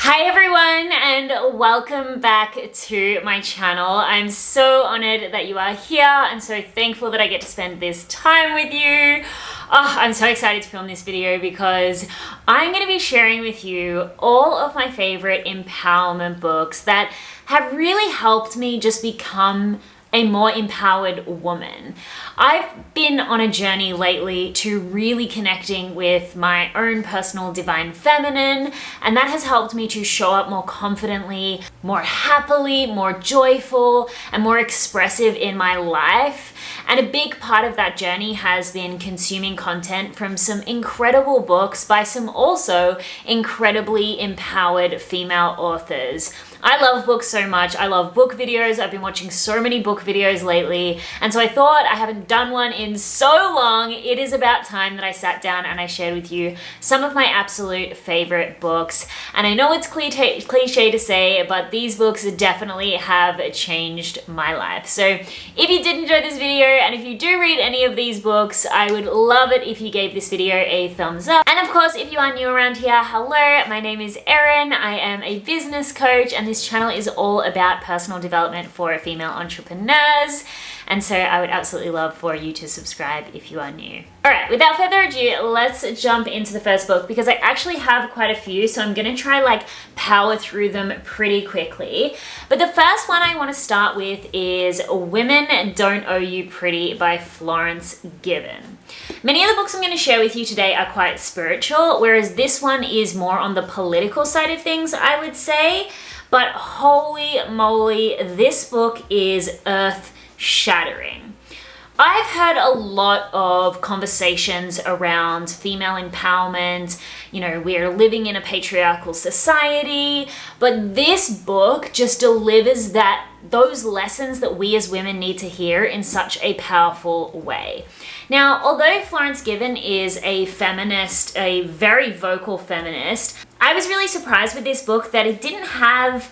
Hi everyone and welcome back to my channel. I'm so honored that you are here. I'm so thankful that I get to spend this time with you. I'm so excited to film this video because I'm going to be sharing with you all of my favorite empowerment books that have really helped me just become a more empowered woman. I've been on a journey lately to really connecting with my own personal divine feminine, and that has helped me to show up more confidently, more happily, more joyful, and more expressive in my life. And a big part of that journey has been consuming content from some incredible books by some also incredibly empowered female authors. I love books so much. I love book videos. I've been watching so many book videos lately. And so I thought, I haven't done one in so long. It is about time that I sat down and I shared with you some of my absolute favorite books. And I know it's cliche to say, but these books definitely have changed my life. So if you did enjoy this video and if you do read any of these books, I would love it if you gave this video a thumbs up. And of course, if you are new around here, hello, my name is Erin. I am a business coach and this channel is all about personal development for female entrepreneurs. And so I would absolutely love for you to subscribe if you are new. All right, without further ado, let's jump into the first book because I actually have quite a few, so I'm gonna try power through them pretty quickly. But the first one I wanna start with is Women Don't Owe You Pretty by Florence Given. Many of the books I'm going to share with you today are quite spiritual, whereas this one is more on the political side of things, I would say. But holy moly, this book is earth-shattering. I've heard a lot of conversations around female empowerment. You know, we're living in a patriarchal society, but this book just delivers those lessons that we as women need to hear in such a powerful way. Now, although Florence Given is a feminist, a very vocal feminist, I was really surprised with this book that it didn't have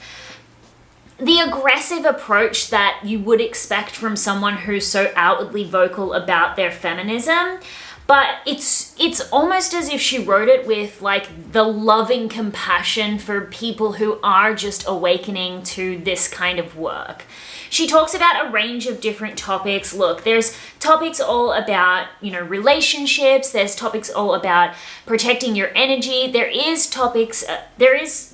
the aggressive approach that you would expect from someone who's so outwardly vocal about their feminism. But it's almost as if she wrote it with the loving compassion for people who are just awakening to this kind of work. She talks about a range of different topics. Look, there's topics all about, relationships. There's topics all about protecting your energy. There is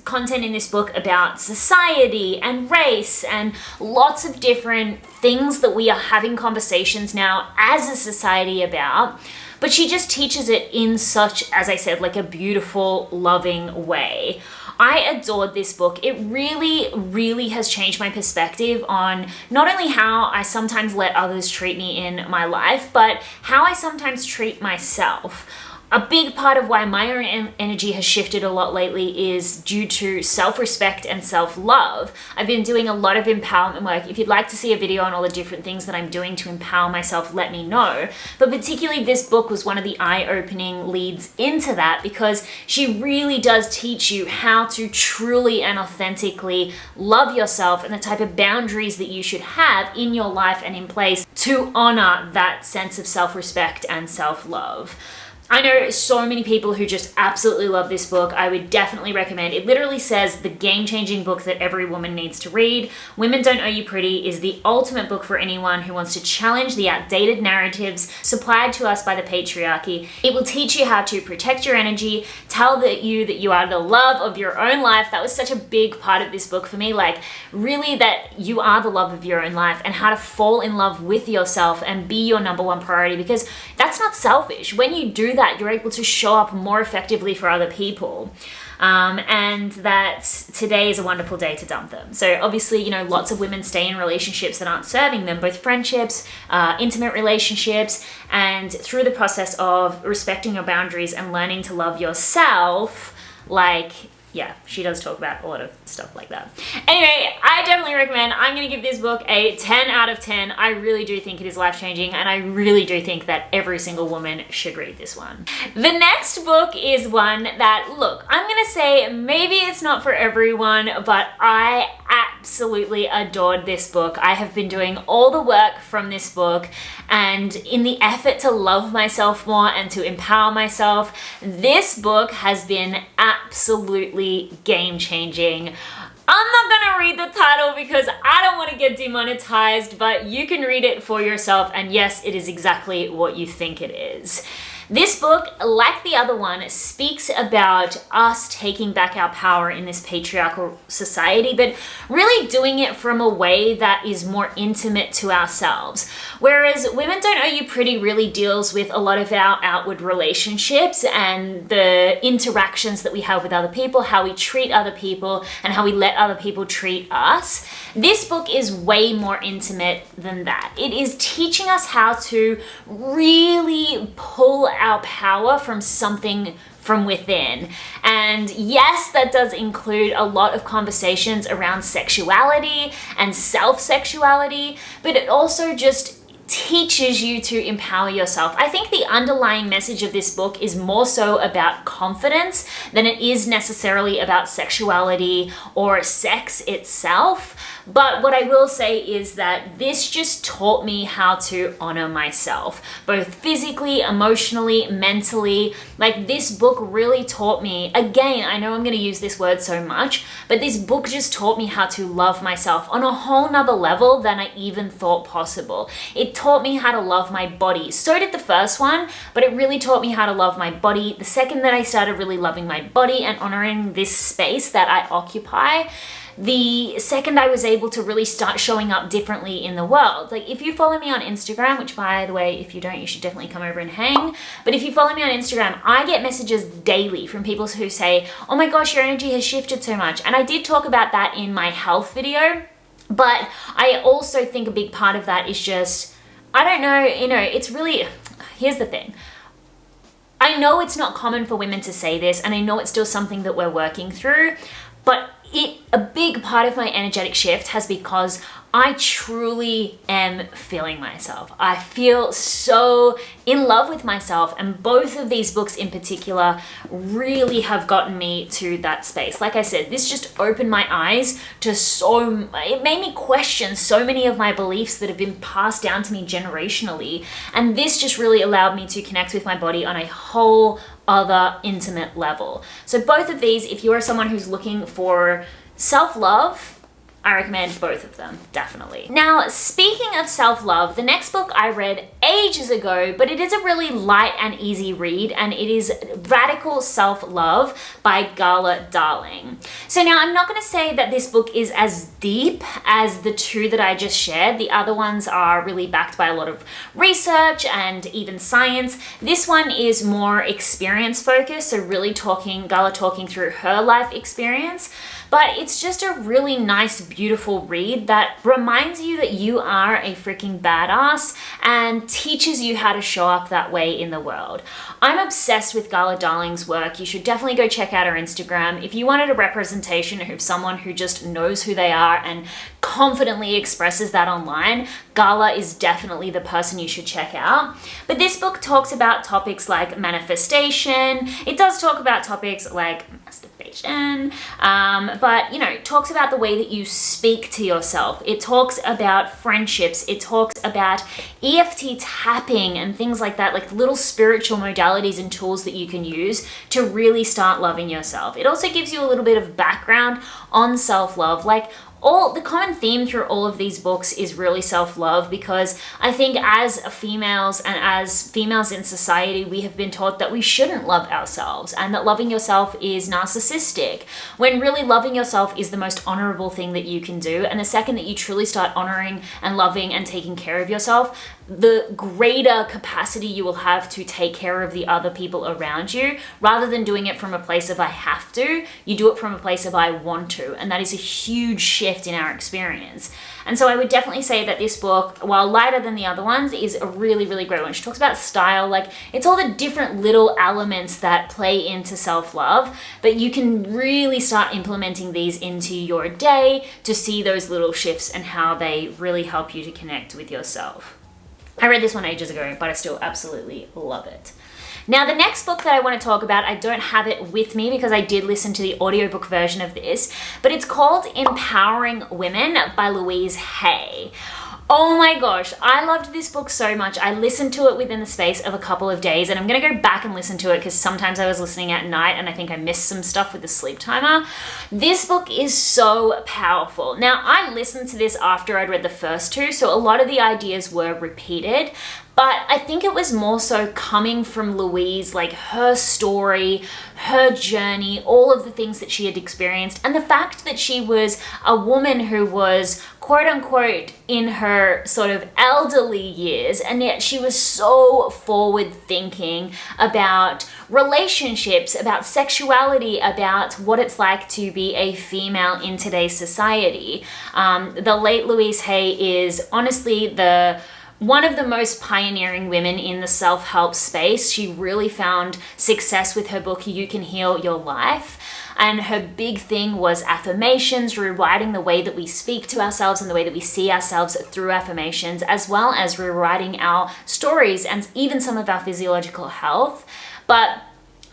content in this book about society and race and lots of different things that we are having conversations now as a society about. But she just teaches it in such, as I said, a beautiful, loving way. I adored this book. It really, really has changed my perspective on not only how I sometimes let others treat me in my life, but how I sometimes treat myself. A big part of why my own energy has shifted a lot lately is due to self-respect and self-love. I've been doing a lot of empowerment work. If you'd like to see a video on all the different things that I'm doing to empower myself, let me know. But particularly this book was one of the eye-opening leads into that because she really does teach you how to truly and authentically love yourself and the type of boundaries that you should have in your life and in place to honor that sense of self-respect and self-love. I know so many people who just absolutely love this book. I would definitely recommend. It literally says the game-changing book that every woman needs to read. Women Don't Owe You Pretty is the ultimate book for anyone who wants to challenge the outdated narratives supplied to us by the patriarchy. It will teach you how to protect your energy, tell you that you are the love of your own life. That was such a big part of this book for me. Really that you are the love of your own life and how to fall in love with yourself and be your number one priority because that's not selfish. When you do that, you're able to show up more effectively for other people. And that today is a wonderful day to dump them. So obviously, lots of women stay in relationships that aren't serving them, both friendships, intimate relationships, and through the process of respecting your boundaries and learning to love yourself, yeah, she does talk about a lot of stuff like that. Anyway, I definitely recommend. I'm going to give this book a 10 out of 10. I really do think it is life-changing, and I really do think that every single woman should read this one. The next book is one that, look, I'm going to say maybe it's not for everyone, but I absolutely adored this book. I have been doing all the work from this book, and in the effort to love myself more and to empower myself, this book has been absolutely absolutely game-changing. I'm not gonna read the title because I don't want to get demonetized, but you can read it for yourself, and yes, it is exactly what you think it is. This book, like the other one, speaks about us taking back our power in this patriarchal society, but really doing it from a way that is more intimate to ourselves. Whereas Women Don't Owe You Pretty really deals with a lot of our outward relationships and the interactions that we have with other people, how we treat other people, and how we let other people treat us. This book is way more intimate than that. It is teaching us how to really pull our power from something from within. And yes, that does include a lot of conversations around sexuality and self-sexuality, but it also just teaches you to empower yourself. I think the underlying message of this book is more so about confidence than it is necessarily about sexuality or sex itself. But what I will say is that this just taught me how to honor myself, both physically, emotionally, mentally. Like, this book really taught me, again, I know I'm going to use this word so much, but this book just taught me how to love myself on a whole nother level than I even thought possible. It taught me how to love my body. So did the first one, but it really taught me how to love my body. The second that I started really loving my body and honoring this space that I occupy, the second I was able to really start showing up differently in the world. Like, if you follow me on Instagram, which by the way, if you don't, you should definitely come over and hang. But if you follow me on Instagram, I get messages daily from people who say, oh my gosh, your energy has shifted so much. And I did talk about that in my health video, but I also think a big part of that is just, I don't know, it's really, here's the thing. I know it's not common for women to say this, and I know it's still something that we're working through, but a big part of my energetic shift has because I truly am feeling myself. I feel so in love with myself, and both of these books in particular really have gotten me to that space. Like I said, this just opened my eyes to it made me question so many of my beliefs that have been passed down to me generationally, and this just really allowed me to connect with my body on a whole other intimate level. So both of these, if you are someone who's looking for self-love, I recommend both of them, definitely. Now, speaking of self-love, the next book I read ages ago, but it is a really light and easy read, and it is Radical Self-Love by Gala Darling. So now, I'm not gonna say that this book is as deep as the two that I just shared. The other ones are really backed by a lot of research and even science. This one is more experience focused, so really Gala talking through her life experience. But it's just a really nice, beautiful read that reminds you that you are a freaking badass and teaches you how to show up that way in the world. I'm obsessed with Gala Darling's work. You should definitely go check out her Instagram. If you wanted a representation of someone who just knows who they are and confidently expresses that online, Gala is definitely the person you should check out. But this book talks about topics like manifestation. It does talk about topics like masturbation, but talks about the way that you speak to yourself. It talks about friendships. It talks about EFT tapping and things like that, like little spiritual modalities and tools that you can use to really start loving yourself. It also gives you a little bit of background on self-love. Like, the common theme through all of these books is really self-love, because I think as females and as females in society, we have been taught that we shouldn't love ourselves and that loving yourself is narcissistic, when really loving yourself is the most honorable thing that you can do. And the second that you truly start honoring and loving and taking care of yourself, the greater capacity you will have to take care of the other people around you. Rather than doing it from a place of I have to, you do it from a place of I want to. And that is a huge shift in our experience. And so I would definitely say that this book, while lighter than the other ones, is a really, really great one. She talks about style, like it's all the different little elements that play into self-love, but you can really start implementing these into your day to see those little shifts and how they really help you to connect with yourself. I read this one ages ago, but I still absolutely love it. Now, the next book that I want to talk about, I don't have it with me because I did listen to the audiobook version of this, but it's called Empowering Women by Louise Hay. Oh my gosh, I loved this book so much. I listened to it within the space of a couple of days, and I'm gonna go back and listen to it because sometimes I was listening at night and I think I missed some stuff with the sleep timer. This book is so powerful. Now, I listened to this after I'd read the first two, so a lot of the ideas were repeated, but I think it was more so coming from Louise, like her story, her journey, all of the things that she had experienced, and the fact that she was a woman who was quote unquote in her sort of elderly years, and yet she was so forward thinking about relationships, about sexuality, about what it's like to be a female in today's society. The late Louise Hay is honestly one of the most pioneering women in the self-help space. She really found success with her book, You Can Heal Your Life. And her big thing was affirmations, rewriting the way that we speak to ourselves and the way that we see ourselves through affirmations, as well as rewriting our stories and even some of our physiological health. But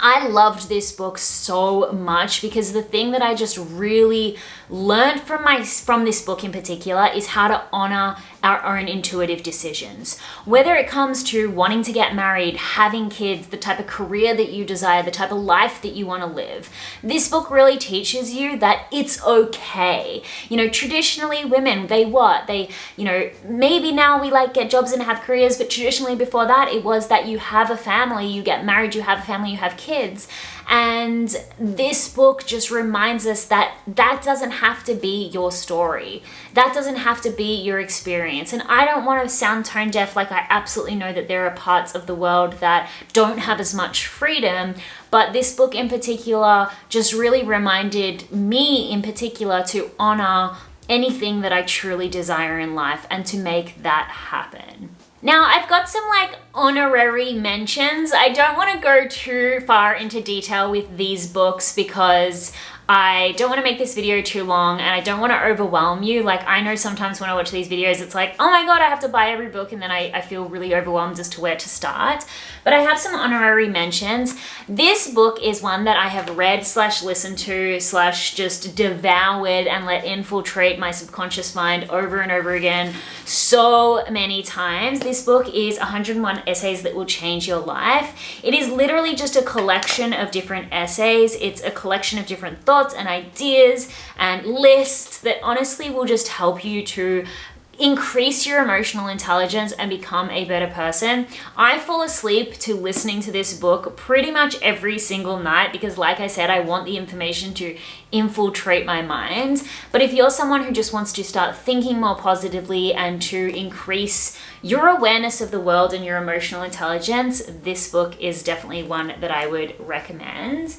I loved this book so much because the thing that I just really learned from this book in particular is how to honor our own intuitive decisions. Whether it comes to wanting to get married, having kids, the type of career that you desire, the type of life that you want to live, this book really teaches you that it's okay. You know, traditionally women, maybe now we like get jobs and have careers, but traditionally before that it was that you have a family, you get married, you have a family, you have kids. And this book just reminds us that that doesn't have to be your story. That doesn't have to be your experience. And I don't want to sound tone deaf, like I absolutely know that there are parts of the world that don't have as much freedom, but this book in particular just really reminded me in particular to honor anything that I truly desire in life and to make that happen. Now, I've got some honorary mentions. I don't want to go too far into detail with these books because I don't want to make this video too long and I don't want to overwhelm you. I know sometimes when I watch these videos, it's like, oh my God, I have to buy every book, and then I feel really overwhelmed as to where to start. But I have some honorary mentions. This book is one that I have read / listened to / just devoured and let infiltrate my subconscious mind over and over again so many times. This book is 101 Essays That Will Change Your Life. It is literally just a collection of different essays. It's a collection of different thoughts and ideas and lists that honestly will just help you to increase your emotional intelligence and become a better person. I fall asleep to listening to this book pretty much every single night because, like I said, I want the information to infiltrate my mind. But if you're someone who just wants to start thinking more positively and to increase your awareness of the world and your emotional intelligence, this book is definitely one that I would recommend.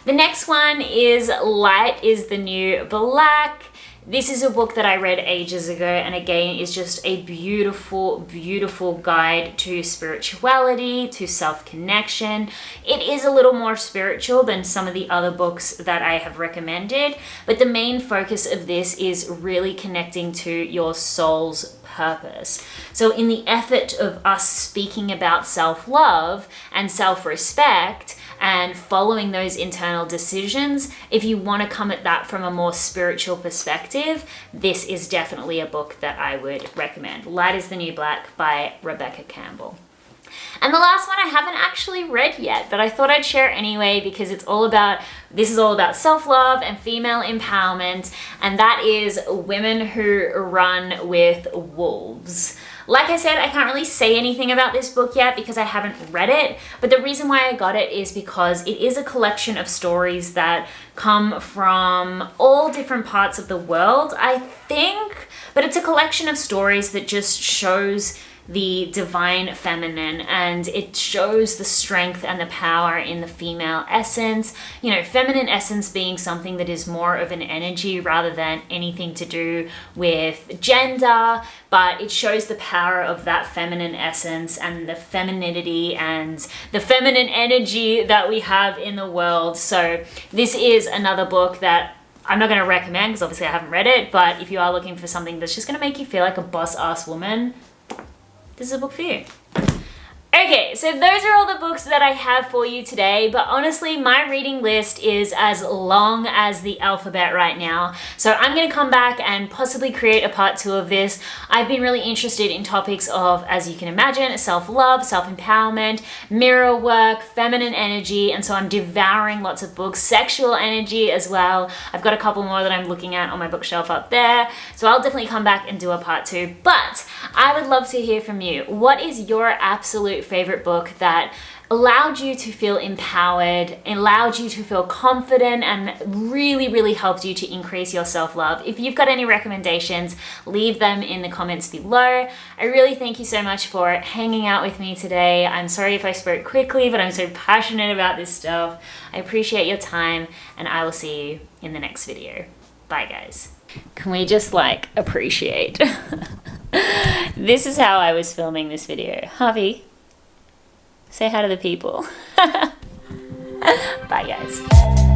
The next one is Light is the New Black. This is a book that I read ages ago, and again is just a beautiful, beautiful guide to spirituality, to self-connection. It is a little more spiritual than some of the other books that I have recommended, but the main focus of this is really connecting to your soul's purpose. So in the effort of us speaking about self-love and self-respect, and following those internal decisions, if you want to come at that from a more spiritual perspective, this is definitely a book that I would recommend. Light is the New Black by Rebecca Campbell. And the last one I haven't actually read yet, but I thought I'd share anyway because this is all about self-love and female empowerment, and that is Women Who Run with Wolves. Like I said, I can't really say anything about this book yet because I haven't read it, but the reason why I got it is because it is a collection of stories that come from all different parts of the world, I think, but it's a collection of stories that just shows the divine feminine, and it shows the strength and the power in the female essence. You know, feminine essence being something that is more of an energy rather than anything to do with gender, but it shows the power of that feminine essence and the femininity and the feminine energy that we have in the world. So this is another book that I'm not going to recommend because obviously I haven't read it, but if you are looking for something that's just going to make you feel like a boss-ass woman, this is a book for you. Okay, so those are all the books that I have for you today, but honestly, my reading list is as long as the alphabet right now. So I'm gonna come back and possibly create a part 2 of this. I've been really interested in topics of, as you can imagine, self-love, self-empowerment, mirror work, feminine energy, and so I'm devouring lots of books, sexual energy as well. I've got a couple more that I'm looking at on my bookshelf up there, so I'll definitely come back and do a part 2, but I would love to hear from you. What is your absolute favorite book that allowed you to feel empowered, allowed you to feel confident, and really helped you to increase your self-love? If you've got any recommendations, leave them in the comments below. I really thank you so much for hanging out with me today. I'm sorry if I spoke quickly, but I'm so passionate about this stuff. I appreciate your time, and I will see you in the next video. Bye, guys. Can we just like appreciate? This is how I was filming this video. Harvey, say hi to the people. Bye, guys.